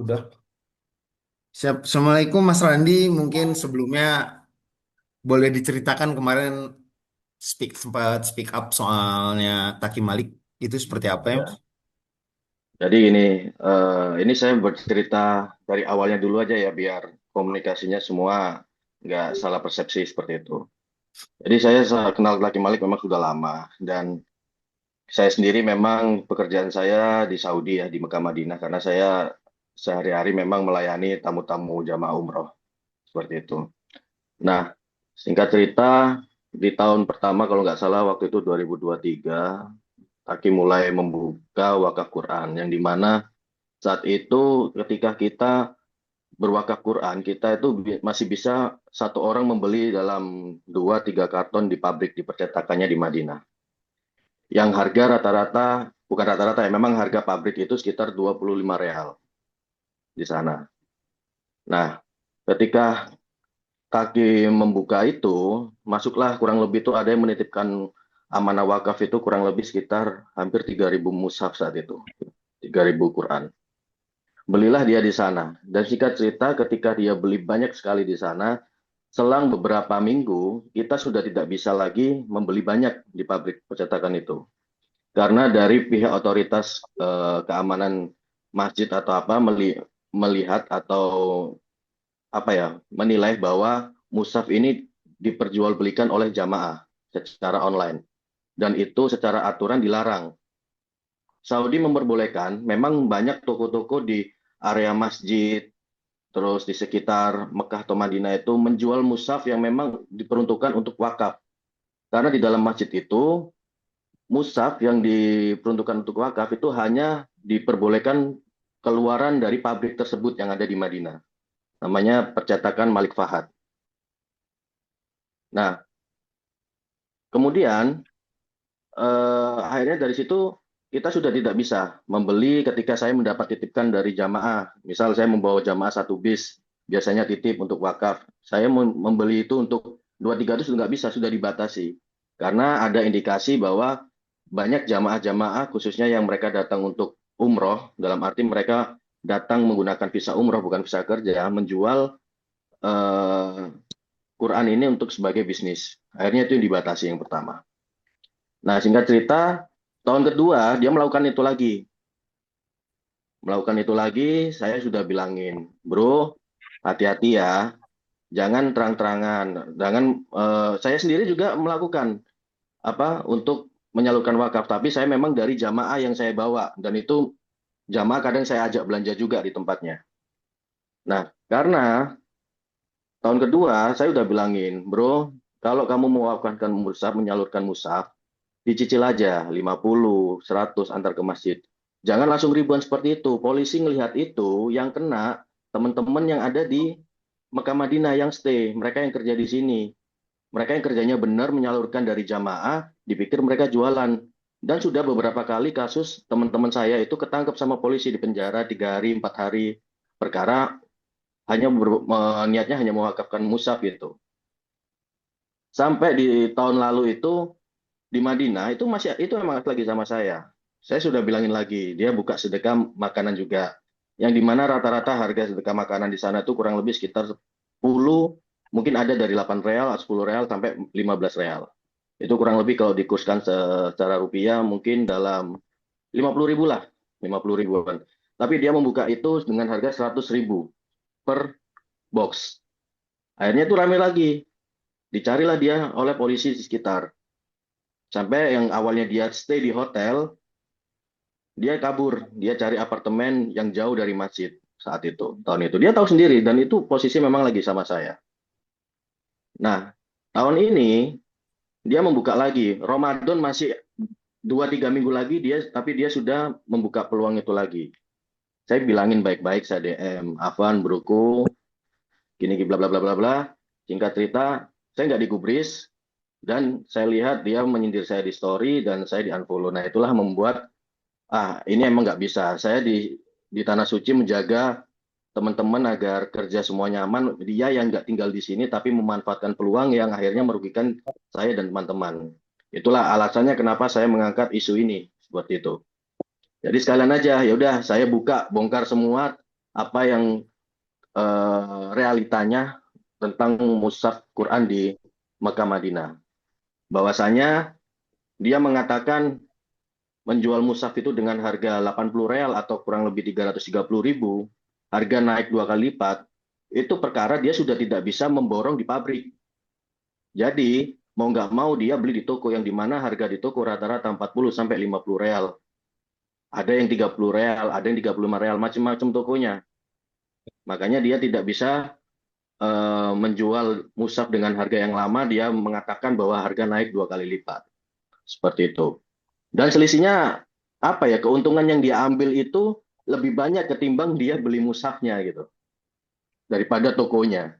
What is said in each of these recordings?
Udah. Siap. Assalamualaikum Mas Randi. Mungkin sebelumnya boleh diceritakan kemarin sempat speak up soalnya Taki Malik itu seperti apa ya? Mas? Ya, jadi ini saya bercerita dari awalnya dulu aja ya, biar komunikasinya semua nggak salah persepsi seperti itu. Jadi saya kenal Laki Malik memang sudah lama, dan saya sendiri memang pekerjaan saya di Saudi ya, di Mekah Madinah, karena saya sehari-hari memang melayani tamu-tamu jamaah umroh seperti itu. Nah, singkat cerita, di tahun pertama kalau nggak salah waktu itu 2023, Taki mulai membuka wakaf Quran, yang dimana saat itu ketika kita berwakaf Quran, kita itu masih bisa satu orang membeli dalam 2-3 karton di pabrik di percetakannya di Madinah. Yang harga rata-rata, bukan rata-rata ya, memang harga pabrik itu sekitar 25 real di sana. Nah, ketika kaki membuka itu, masuklah kurang lebih itu ada yang menitipkan amanah wakaf itu kurang lebih sekitar hampir 3.000 mushaf saat itu. 3.000 Quran. Belilah dia di sana. Dan singkat cerita, ketika dia beli banyak sekali di sana, selang beberapa minggu, kita sudah tidak bisa lagi membeli banyak di pabrik percetakan itu. Karena dari pihak otoritas keamanan masjid atau apa melihat atau apa ya, menilai bahwa mushaf ini diperjualbelikan oleh jamaah secara online. Dan itu secara aturan dilarang. Saudi memperbolehkan, memang banyak toko-toko di area masjid, terus di sekitar Mekah atau Madinah itu menjual mushaf yang memang diperuntukkan untuk wakaf. Karena di dalam masjid itu, mushaf yang diperuntukkan untuk wakaf itu hanya diperbolehkan keluaran dari pabrik tersebut yang ada di Madinah. Namanya percetakan Malik Fahad. Nah, kemudian akhirnya dari situ kita sudah tidak bisa membeli ketika saya mendapat titipkan dari jamaah. Misal saya membawa jamaah satu bis, biasanya titip untuk wakaf. Saya membeli itu untuk 2-3 itu sudah nggak bisa, sudah dibatasi. Karena ada indikasi bahwa banyak jamaah-jamaah, khususnya yang mereka datang untuk umroh, dalam arti mereka datang menggunakan visa umroh, bukan visa kerja, menjual eh, Quran ini untuk sebagai bisnis. Akhirnya itu yang dibatasi yang pertama. Nah, singkat cerita, tahun kedua dia melakukan itu lagi. Melakukan itu lagi, saya sudah bilangin, bro, hati-hati ya, jangan terang-terangan. Saya sendiri juga melakukan apa untuk menyalurkan wakaf, tapi saya memang dari jamaah yang saya bawa, dan itu jamaah kadang saya ajak belanja juga di tempatnya. Nah, karena tahun kedua saya udah bilangin, bro, kalau kamu mau mewakafkan musaf, menyalurkan musaf, dicicil aja 50, 100 antar ke masjid. Jangan langsung ribuan seperti itu. Polisi ngelihat itu yang kena teman-teman yang ada di Mekah Madinah yang stay, mereka yang kerja di sini. Mereka yang kerjanya benar menyalurkan dari jamaah, dipikir mereka jualan. Dan sudah beberapa kali kasus teman-teman saya itu ketangkep sama polisi di penjara 3 hari, 4 hari. Perkara niatnya hanya mewakafkan musaf gitu. Sampai di tahun lalu itu di Madinah itu masih itu emang lagi sama saya. Saya sudah bilangin lagi, dia buka sedekah makanan juga. Yang dimana rata-rata harga sedekah makanan di sana itu kurang lebih sekitar 10, mungkin ada dari 8 real, 10 real sampai 15 real. Itu kurang lebih kalau dikurskan secara rupiah mungkin dalam 50 ribu lah, 50 ribuan. Tapi dia membuka itu dengan harga 100 ribu per box. Akhirnya itu rame lagi. Dicarilah dia oleh polisi di sekitar. Sampai yang awalnya dia stay di hotel, dia kabur, dia cari apartemen yang jauh dari masjid saat itu, tahun itu. Dia tahu sendiri, dan itu posisi memang lagi sama saya. Nah, tahun ini dia membuka lagi. Ramadan masih 2-3 minggu lagi tapi dia sudah membuka peluang itu lagi. Saya bilangin baik-baik, saya DM, Afan, broku, gini, bla bla bla bla bla. Singkat cerita, saya nggak digubris, dan saya lihat dia menyindir saya di story, dan saya di unfollow. Nah, itulah membuat ini emang nggak bisa. Saya di tanah suci menjaga teman-teman agar kerja semua nyaman. Dia yang nggak tinggal di sini tapi memanfaatkan peluang yang akhirnya merugikan saya dan teman-teman. Itulah alasannya kenapa saya mengangkat isu ini seperti itu. Jadi sekalian aja, ya udah saya buka, bongkar semua. apa yang realitanya tentang mushaf Quran di Mekah Madinah. Bahwasanya dia mengatakan menjual mushaf itu dengan harga 80 real atau kurang lebih 330.000, harga naik 2 kali lipat, itu perkara dia sudah tidak bisa memborong di pabrik. Jadi, mau nggak mau dia beli di toko yang di mana harga di toko rata-rata 40 sampai 50 real. Ada yang 30 real, ada yang 35 real, macam-macam tokonya. Makanya dia tidak bisa menjual mushaf dengan harga yang lama, dia mengatakan bahwa harga naik 2 kali lipat. Seperti itu. Dan selisihnya apa ya, keuntungan yang dia ambil itu lebih banyak ketimbang dia beli mushafnya gitu daripada tokonya.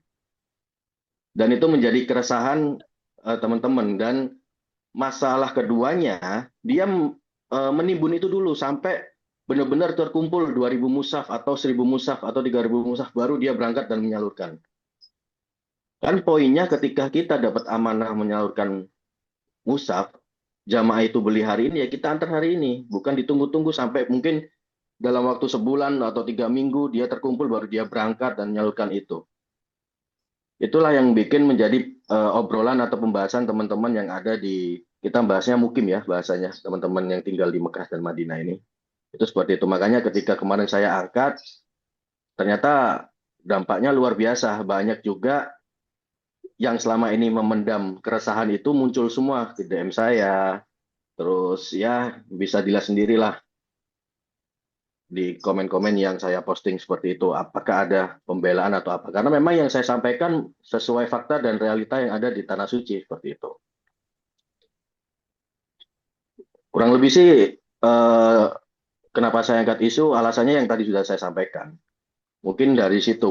Dan itu menjadi keresahan teman-teman. Dan masalah keduanya, dia menimbun itu dulu sampai benar-benar terkumpul 2.000 mushaf atau 1.000 mushaf atau 3.000 mushaf, baru dia berangkat dan menyalurkan. Kan poinnya ketika kita dapat amanah menyalurkan mushaf, jamaah itu beli hari ini ya kita antar hari ini, bukan ditunggu-tunggu sampai mungkin dalam waktu sebulan atau 3 minggu dia terkumpul baru dia berangkat dan menyalurkan itu. Itulah yang bikin menjadi obrolan atau pembahasan teman-teman yang ada di, kita bahasnya mukim ya bahasanya, teman-teman yang tinggal di Mekah dan Madinah ini. Itu seperti itu. Makanya ketika kemarin saya angkat, ternyata dampaknya luar biasa. Banyak juga yang selama ini memendam keresahan itu muncul semua di DM saya. Terus ya bisa dilihat sendirilah di komen-komen yang saya posting seperti itu. Apakah ada pembelaan atau apa? Karena memang yang saya sampaikan sesuai fakta dan realita yang ada di Tanah Suci seperti itu. Kurang lebih sih kenapa saya angkat isu, alasannya yang tadi sudah saya sampaikan. Mungkin dari situ.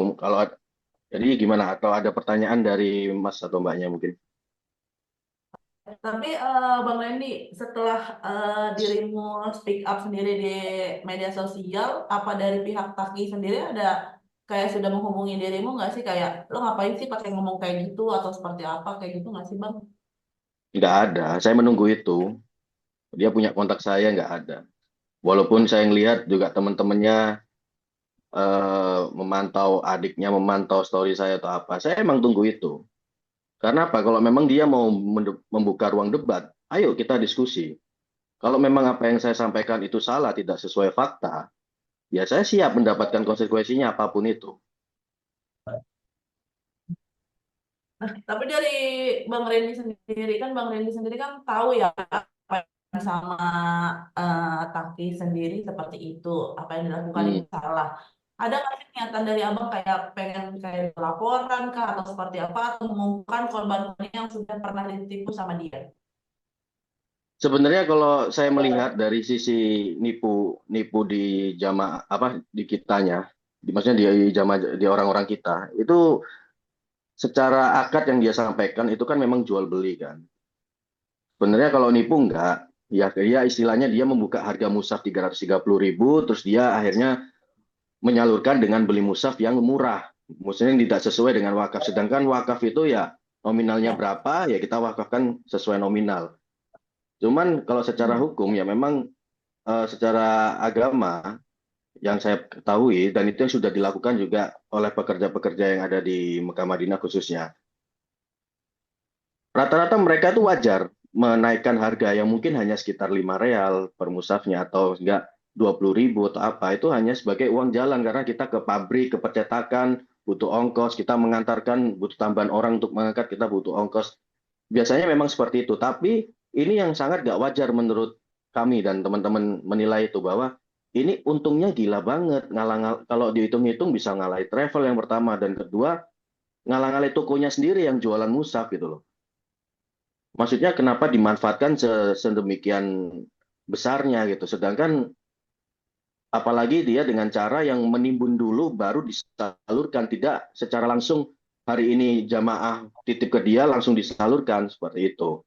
Jadi gimana? Atau ada pertanyaan dari Mas atau Mbaknya mungkin? Tapi Bang Randy, setelah dirimu speak up sendiri di media sosial, apa dari pihak Taki sendiri ada kayak sudah menghubungi dirimu nggak sih? Kayak lo ngapain sih pakai ngomong kayak gitu atau seperti apa kayak gitu nggak sih Bang? Nggak ada. Saya menunggu itu. Dia punya kontak saya, nggak ada. Walaupun saya ngelihat juga teman-temannya memantau adiknya, memantau story saya atau apa. Saya emang tunggu itu. Karena apa? Kalau memang dia mau membuka ruang debat, ayo kita diskusi. Kalau memang apa yang saya sampaikan itu salah, tidak sesuai fakta, ya saya siap mendapatkan konsekuensinya apapun itu. Nah, tapi dari Bang Randy sendiri kan Bang Randy sendiri kan tahu ya apa yang sama Taki sendiri seperti itu, apa yang dilakukan Hmm. itu salah. Ada nggak sih niatan dari abang kayak pengen kayak laporan kah atau seperti apa atau mengumumkan korban yang sudah pernah ditipu sama dia? Sebenarnya kalau saya melihat dari sisi nipu nipu di jamaah apa di kitanya, maksudnya di jamaah di orang-orang kita, itu secara akad yang dia sampaikan itu kan memang jual beli kan. Sebenarnya kalau nipu enggak, ya dia istilahnya dia membuka harga musaf 330.000, terus dia akhirnya menyalurkan dengan beli musaf yang murah. Maksudnya yang tidak sesuai dengan wakaf. Sedangkan wakaf itu ya nominalnya Ya. berapa, ya kita wakafkan sesuai nominal. Cuman kalau secara hukum ya memang secara agama yang saya ketahui dan itu yang sudah dilakukan juga oleh pekerja-pekerja yang ada di Mekah Madinah khususnya. Rata-rata mereka itu wajar menaikkan harga yang mungkin hanya sekitar 5 real per musafnya atau enggak 20.000 atau apa. Itu hanya sebagai uang jalan karena kita ke pabrik, ke percetakan, butuh ongkos, kita mengantarkan, butuh tambahan orang untuk mengangkat, kita butuh ongkos. Biasanya memang seperti itu. Tapi ini yang sangat nggak wajar menurut kami dan teman-teman menilai itu bahwa ini untungnya gila banget. Kalau dihitung-hitung bisa ngalahin travel yang pertama dan kedua ngalang-ngalahin tokonya sendiri yang jualan musaf gitu loh. Maksudnya kenapa dimanfaatkan sedemikian besarnya gitu. Sedangkan apalagi dia dengan cara yang menimbun dulu baru disalurkan, tidak secara langsung hari ini jamaah titip ke dia langsung disalurkan seperti itu.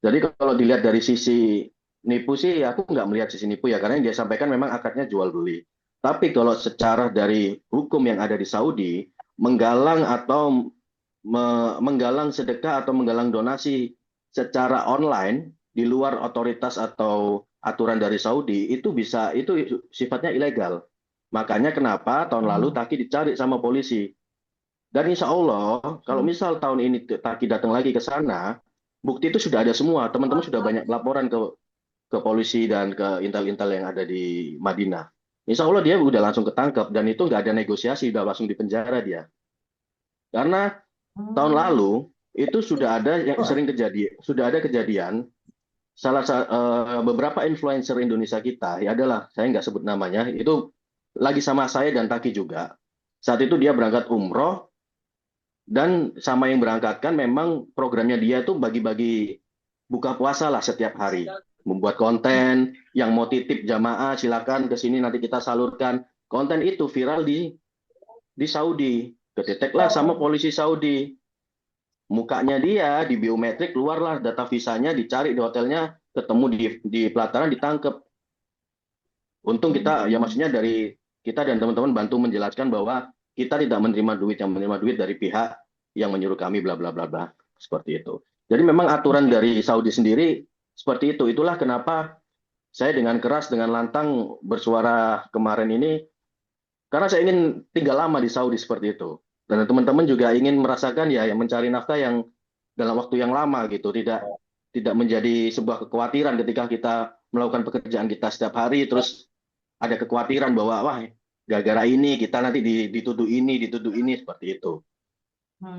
Jadi kalau dilihat dari sisi nipu sih aku nggak melihat sisi nipu ya karena yang dia sampaikan memang akadnya jual beli. Tapi kalau secara dari hukum yang ada di Saudi menggalang atau menggalang sedekah atau menggalang donasi secara online di luar otoritas atau aturan dari Saudi itu bisa itu sifatnya ilegal. Makanya kenapa tahun lalu Hmm. Taki dicari sama polisi. Dan insya Allah, kalau Hmm. misal tahun ini Taki datang lagi ke sana, bukti itu sudah ada semua. Teman-teman sudah banyak laporan ke polisi dan ke intel-intel yang ada di Madinah. Insya Allah dia udah langsung ketangkep dan itu nggak ada negosiasi, udah langsung dipenjara dia. Karena tahun Hmm. lalu itu sudah ada yang sering kejadian, sudah ada kejadian beberapa influencer Indonesia kita, ya adalah saya nggak sebut namanya, itu lagi sama saya dan Taki juga. Saat itu dia berangkat umroh dan sama yang berangkatkan memang programnya dia tuh bagi-bagi buka puasa lah setiap hari. Membuat konten, yang mau titip jamaah silakan ke sini nanti kita salurkan. Konten itu viral di Saudi. Kedeteklah sama polisi Saudi. Mukanya dia di biometrik keluarlah data visanya, dicari di hotelnya, ketemu di pelataran, ditangkap. Untung kita ya Hmm. maksudnya dari kita dan teman-teman bantu menjelaskan bahwa kita tidak menerima duit, yang menerima duit dari pihak yang menyuruh kami bla bla bla bla seperti itu. Jadi memang aturan dari Saudi sendiri seperti itu. Itulah kenapa saya dengan keras dengan lantang bersuara kemarin ini karena saya ingin tinggal lama di Saudi seperti itu. Dan teman-teman juga ingin merasakan ya yang mencari nafkah yang dalam waktu yang lama gitu, tidak menjadi sebuah kekhawatiran ketika kita melakukan pekerjaan kita setiap hari terus ada kekhawatiran bahwa wah gara-gara ini kita nanti dituduh ini seperti itu.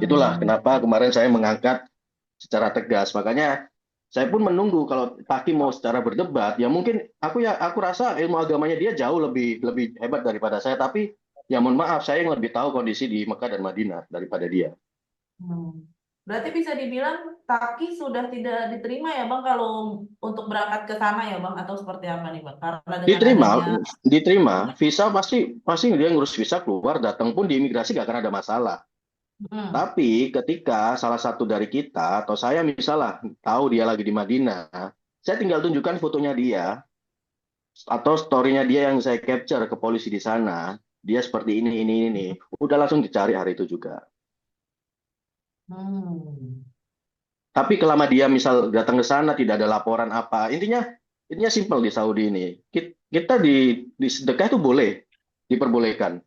Itulah Hmm. kenapa kemarin saya mengangkat secara tegas. Makanya saya pun menunggu kalau Taki mau secara berdebat, ya mungkin aku rasa ilmu agamanya dia jauh lebih lebih hebat daripada saya. Tapi ya mohon maaf, saya yang lebih tahu kondisi di Mekah dan Madinah daripada dia. Hmm. Berarti bisa dibilang Taki sudah tidak diterima ya Bang kalau untuk berangkat ke sana ya Bang atau seperti apa nih Bang? Karena dengan Diterima, adanya diterima. Visa pasti pasti dia ngurus visa keluar, datang pun di imigrasi gak akan ada masalah. hmm. Tapi ketika salah satu dari kita atau saya misalnya tahu dia lagi di Madinah, saya tinggal tunjukkan fotonya dia atau story-nya dia yang saya capture ke polisi di sana. Dia seperti ini. Udah langsung dicari hari itu juga. Hmm. Tapi kelama dia misal datang ke sana tidak ada laporan apa, intinya simpel di Saudi ini. Kita di sedekah itu boleh, diperbolehkan.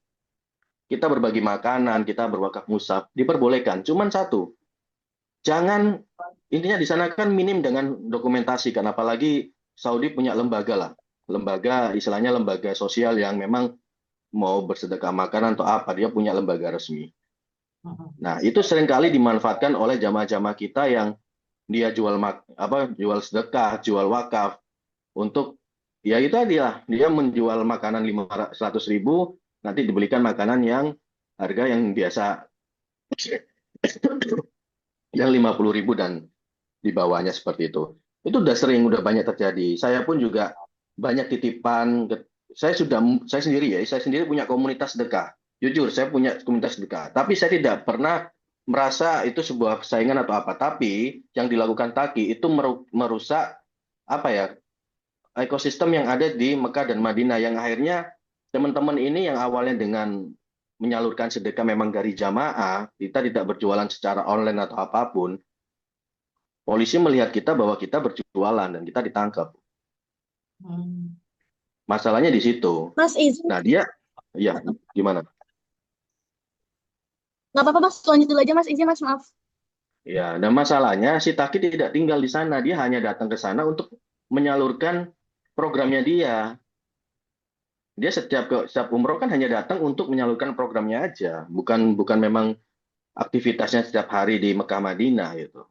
Kita berbagi makanan, kita berwakaf musaf, diperbolehkan. Cuman satu, jangan intinya di sana kan minim dengan dokumentasi kan, apalagi Saudi punya lembaga lah, lembaga istilahnya lembaga sosial yang memang mau bersedekah makanan atau apa, dia punya lembaga resmi. Hmm. Nah, itu seringkali dimanfaatkan oleh jamaah-jamaah kita yang dia jual sedekah, jual wakaf untuk ya itu dia menjual makanan 500.000 nanti dibelikan makanan yang harga yang biasa yang 50.000 dan di bawahnya seperti itu. Itu udah sering, udah banyak terjadi. Saya pun juga banyak titipan. Saya sendiri ya, saya sendiri punya komunitas sedekah. Jujur, saya punya komunitas sedekah. Tapi saya tidak pernah merasa itu sebuah persaingan atau apa. Tapi yang dilakukan Taki itu merusak apa ya ekosistem yang ada di Mekah dan Madinah yang akhirnya teman-teman ini yang awalnya dengan menyalurkan sedekah memang dari jamaah, kita tidak berjualan secara online atau apapun, polisi melihat kita bahwa kita berjualan dan kita ditangkap. Hmm. Masalahnya di situ. Mas izin, Nah, dia ya gimana? nggak apa-apa Mas, lanjut dulu aja Mas, izin Mas, maaf. Ya, dan masalahnya si Taki tidak tinggal di sana, dia hanya datang ke sana untuk menyalurkan programnya dia. Dia setiap umroh kan hanya datang untuk menyalurkan programnya aja, bukan memang aktivitasnya setiap hari di Mekah Madinah gitu.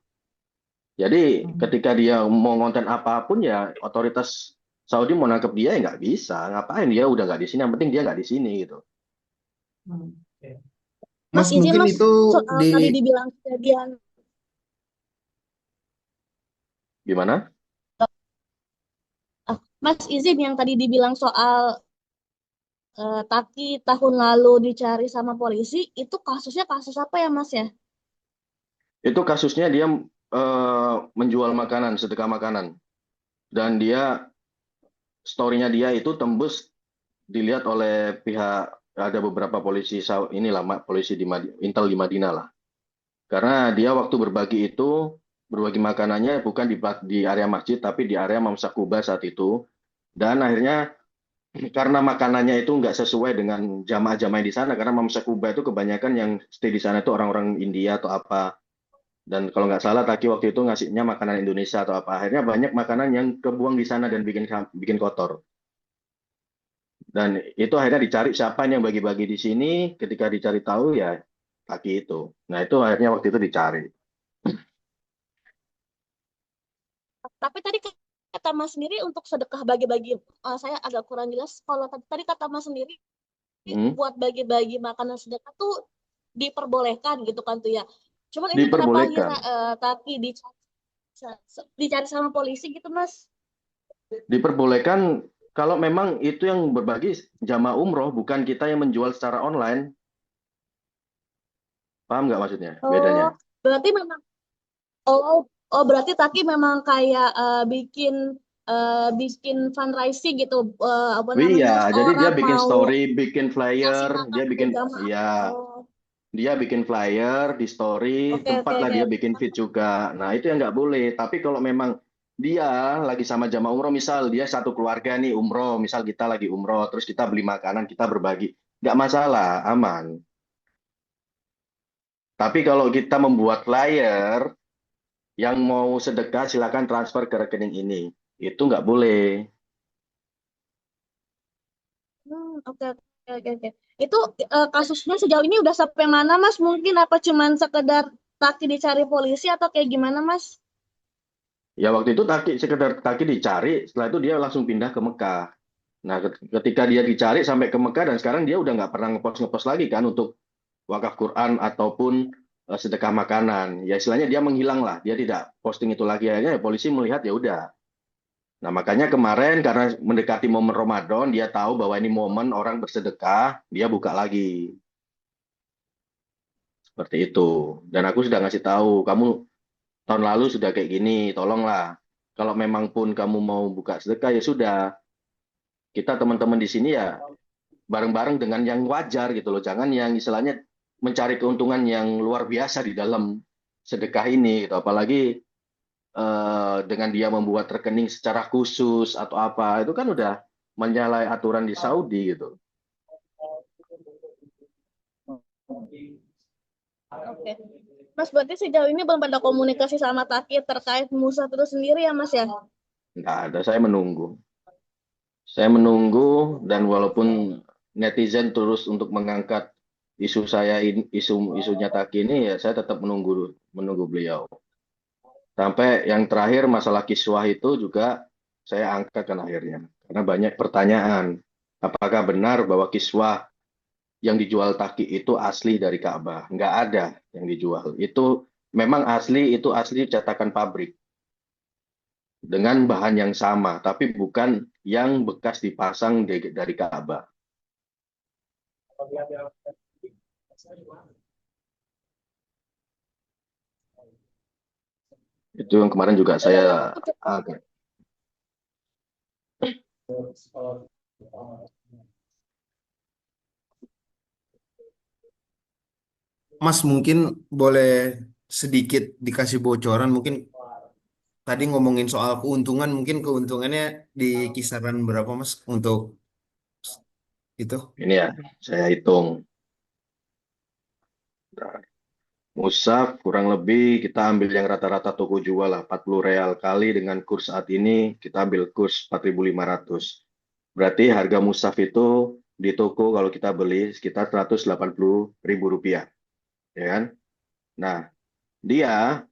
Jadi Hmm. ketika dia mau ngonten apapun ya otoritas Saudi mau nangkep dia ya nggak bisa. Ngapain dia udah nggak di sini, yang penting dia nggak di sini gitu. Hmm. Oke. Mas Mas izin mungkin Mas, itu soal di tadi dibilang kejadian, Gimana? Mas izin yang tadi dibilang soal Taki tahun lalu dicari sama polisi, itu kasusnya kasus apa ya Mas ya? Itu kasusnya dia menjual makanan, sedekah makanan. Dan dia story-nya dia itu tembus dilihat oleh pihak ada beberapa polisi inilah polisi Intel di Madinah lah. Karena dia waktu berbagi makanannya bukan di area masjid tapi di area Mamsak Kuba saat itu. Dan akhirnya karena makanannya itu nggak sesuai dengan jamaah-jamaah di sana, karena Mamsa Kuba itu kebanyakan yang stay di sana itu orang-orang India atau apa. Dan kalau nggak salah Taki waktu itu ngasihnya makanan Indonesia atau apa. Akhirnya banyak makanan yang kebuang di sana dan bikin kotor. Dan itu akhirnya dicari siapa yang bagi-bagi di sini. Ketika dicari tahu ya Taki itu. Nah itu akhirnya waktu itu dicari. Tapi tadi kata Mas sendiri untuk sedekah bagi-bagi, saya agak kurang jelas. Kalau tadi kata Mas sendiri Hmm, buat bagi-bagi makanan sedekah tuh diperbolehkan gitu kan tuh ya. Cuman ini kenapa diperbolehkan. akhirnya tapi dicari sama polisi gitu Mas? Diperbolehkan kalau memang itu yang berbagi jamaah umroh, bukan kita yang menjual secara online. Paham nggak maksudnya? Oh, Bedanya. berarti memang oh oh berarti Taki memang kayak bikin fundraising gitu, apa Iya, namanya, jadi dia orang bikin mau story, bikin kasih flyer, dia makan ke bikin, jamaah. iya, Oh, dia bikin flyer di story, oke tempat oke lah oke. dia bikin feed juga. Nah, itu yang nggak boleh. Tapi kalau memang dia lagi sama jamaah umroh, misal dia satu keluarga nih umroh, misal kita lagi umroh, terus kita beli makanan, kita berbagi, nggak masalah, aman. Tapi kalau kita membuat flyer, yang mau sedekah silakan transfer ke rekening ini. Itu nggak boleh. Oke oke oke oke. Itu kasusnya sejauh ini udah sampai mana Mas? Mungkin apa cuman sekedar Taki dicari polisi atau kayak gimana Mas? Ya waktu itu sekedar Taki dicari, setelah itu dia langsung pindah ke Mekah. Nah, ketika dia dicari sampai ke Mekah dan sekarang dia udah nggak pernah ngepost lagi kan untuk wakaf Quran ataupun sedekah makanan. Ya istilahnya dia menghilang lah, dia tidak posting itu lagi. Akhirnya ya, polisi melihat ya udah. Nah makanya kemarin karena mendekati momen Ramadan, dia tahu bahwa ini momen orang bersedekah, dia buka lagi seperti itu. Dan aku sudah ngasih tahu, kamu tahun lalu sudah kayak gini, tolonglah. Kalau memang pun kamu mau buka sedekah ya sudah, kita teman-teman di sini ya bareng-bareng dengan yang wajar gitu loh. Jangan yang istilahnya mencari keuntungan yang luar biasa di dalam sedekah ini gitu. Apalagi dengan dia membuat rekening secara khusus atau apa, itu kan udah menyalahi aturan di Saudi gitu. Oke. Mas berarti sejauh ini belum ada komunikasi sama Taki terkait Musa itu sendiri ya Mas ya? Nggak ada, saya menunggu. Saya menunggu dan walaupun netizen terus untuk mengangkat isu saya ini, isunya Taki ini ya saya tetap menunggu beliau. Sampai yang terakhir masalah kiswah itu juga saya angkat kan akhirnya. Karena banyak pertanyaan. Apakah benar bahwa kiswah yang dijual Taki itu asli dari Ka'bah? Nggak ada yang dijual. Itu memang asli, itu asli cetakan pabrik. Dengan bahan yang sama, tapi bukan yang bekas dipasang dari Ka'bah. Itu yang kemarin juga Oh ya, saya aku angkat. Mas mungkin boleh sedikit dikasih bocoran mungkin tadi ngomongin soal keuntungan mungkin keuntungannya di kisaran berapa Mas untuk itu? Ini ya, saya hitung. Musaf kurang lebih kita ambil yang rata-rata toko jual lah 40 real kali dengan kurs saat ini kita ambil kurs 4.500. Berarti harga musaf itu di toko kalau kita beli sekitar 180.000 rupiah, ya kan? Nah, dia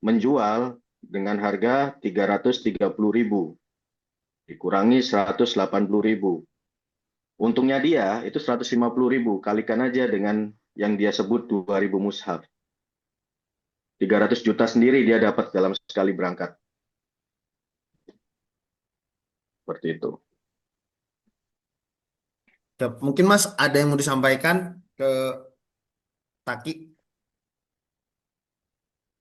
menjual dengan harga 330.000 dikurangi 180.000. Untungnya dia itu 150.000 kalikan aja dengan yang dia sebut 2.000 mushaf. 300 juta sendiri dia dapat dalam sekali berangkat. Seperti itu. Mungkin Mas ada yang mau disampaikan ke Taki?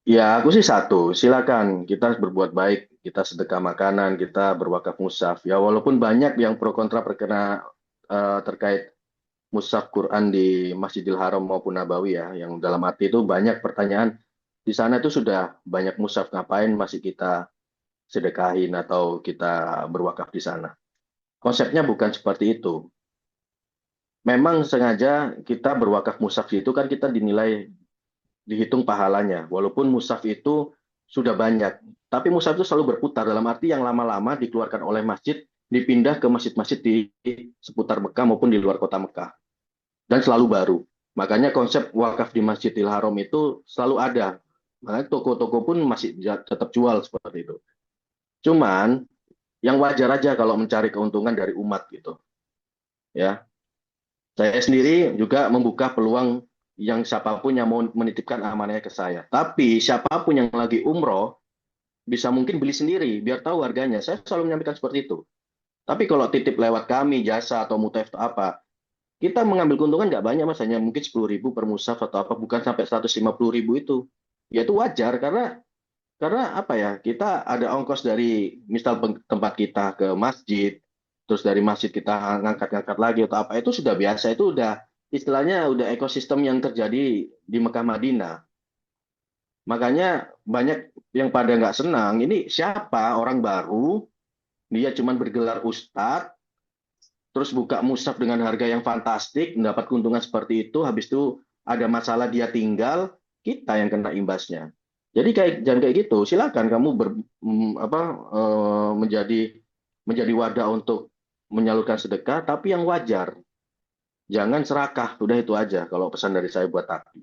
Ya, aku sih satu, silakan kita berbuat baik, kita sedekah makanan, kita berwakaf mushaf. Ya, walaupun banyak yang pro kontra terkait mushaf Quran di Masjidil Haram maupun Nabawi ya, yang dalam arti itu banyak pertanyaan. Di sana itu sudah banyak mushaf, ngapain masih kita sedekahin atau kita berwakaf di sana. Konsepnya bukan seperti itu. Memang sengaja kita berwakaf musaf itu kan kita dinilai dihitung pahalanya. Walaupun musaf itu sudah banyak, tapi musaf itu selalu berputar dalam arti yang lama-lama dikeluarkan oleh masjid dipindah ke masjid-masjid di seputar Mekah maupun di luar kota Mekah dan selalu baru. Makanya konsep wakaf di Masjidil Haram itu selalu ada. Makanya toko-toko pun masih tetap jual seperti itu. Cuman yang wajar aja kalau mencari keuntungan dari umat gitu. Ya, saya sendiri juga membuka peluang yang siapapun yang mau menitipkan amanahnya ke saya. Tapi siapapun yang lagi umroh bisa mungkin beli sendiri biar tahu harganya. Saya selalu menyampaikan seperti itu. Tapi kalau titip lewat kami jasa atau mutaif atau apa, kita mengambil keuntungan nggak banyak mas, hanya mungkin 10.000 per musaf atau apa, bukan sampai 150.000 itu. Ya itu wajar karena apa ya, kita ada ongkos dari misal tempat kita ke masjid, terus dari masjid kita ngangkat-ngangkat lagi atau apa, itu sudah biasa, itu udah istilahnya udah ekosistem yang terjadi di Mekah Madinah. Makanya banyak yang pada nggak senang, ini siapa orang baru, dia cuma bergelar ustadz, terus buka musaf dengan harga yang fantastik, mendapat keuntungan seperti itu, habis itu ada masalah dia tinggal, kita yang kena imbasnya. Jadi jangan kayak gitu. Silakan kamu menjadi wadah untuk menyalurkan sedekah, tapi yang wajar. Jangan serakah. Udah itu aja kalau pesan dari saya buat Taki.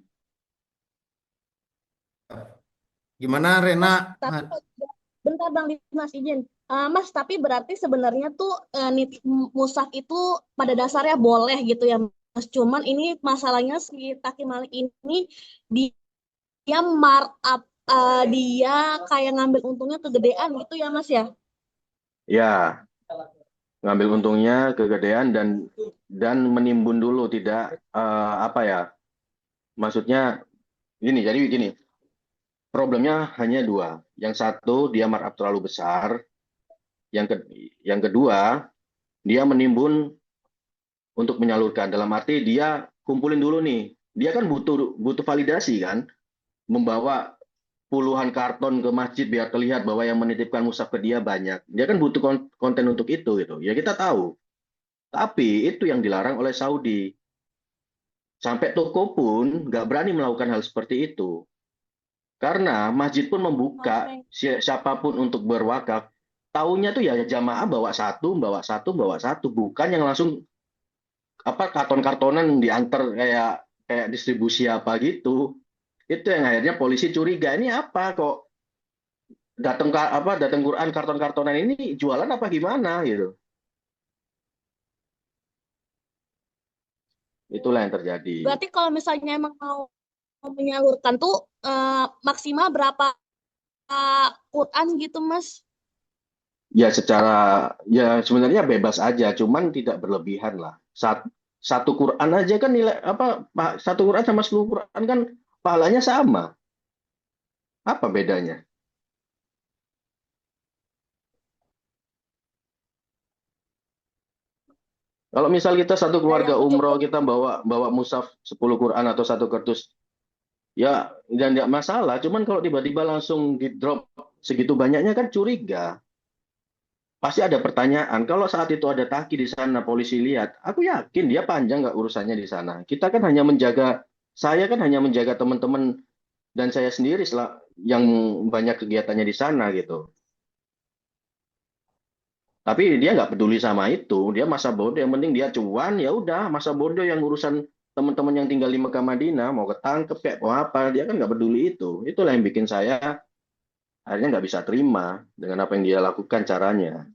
Gimana Rena? Mas, tapi bentar Bang Dimas izin. Mas, tapi berarti sebenarnya tuh nitip musaf itu pada dasarnya boleh gitu ya Mas. Cuman ini masalahnya si Taki Malik ini dia markup, dia kayak ngambil untungnya kegedean gitu ya Mas ya. Ya, ngambil untungnya kegedean dan menimbun dulu, tidak apa ya? Maksudnya gini, jadi begini. Problemnya hanya dua. Yang satu, dia markup terlalu besar. Yang kedua, dia menimbun untuk menyalurkan. Dalam arti dia kumpulin dulu nih. Dia kan butuh butuh validasi kan, membawa puluhan karton ke masjid biar terlihat bahwa yang menitipkan musaf ke dia banyak. Dia kan butuh konten untuk itu gitu. Ya kita tahu. Tapi itu yang dilarang oleh Saudi. Sampai toko pun nggak berani melakukan hal seperti itu. Karena masjid pun membuka Oke. siapapun untuk berwakaf. Tahunya tuh ya jamaah bawa satu, bukan yang langsung apa karton-kartonan diantar kayak kayak distribusi apa gitu. Itu yang akhirnya polisi curiga, ini apa kok datang Quran karton-kartonan ini jualan apa gimana gitu. Itulah yang terjadi. Berarti kalau misalnya emang mau menyalurkan tuh maksimal berapa Quran gitu Mas? Ya ya sebenarnya bebas aja, cuman tidak berlebihan lah. Satu Quran aja kan nilai apa, satu Quran sama 10 Quran kan pahalanya sama. Apa bedanya? Kalau misal kita satu Ya keluarga yang umroh, cukup. kita bawa bawa mushaf 10 Quran atau satu kertas, ya dan tidak masalah. Cuman kalau tiba-tiba langsung di drop segitu banyaknya kan curiga. Pasti ada pertanyaan. Kalau saat itu ada Taki di sana, polisi lihat, aku yakin dia panjang nggak urusannya di sana. Saya kan hanya menjaga teman-teman dan saya sendiri yang banyak kegiatannya di sana gitu. Tapi dia nggak peduli sama itu. Dia masa bodoh. Yang penting dia cuan. Ya udah, masa bodoh yang urusan teman-teman yang tinggal di Mekah Madinah mau ketangkep kayak mau apa. Dia kan nggak peduli itu. Itulah yang bikin saya akhirnya nggak bisa terima dengan apa yang dia lakukan caranya.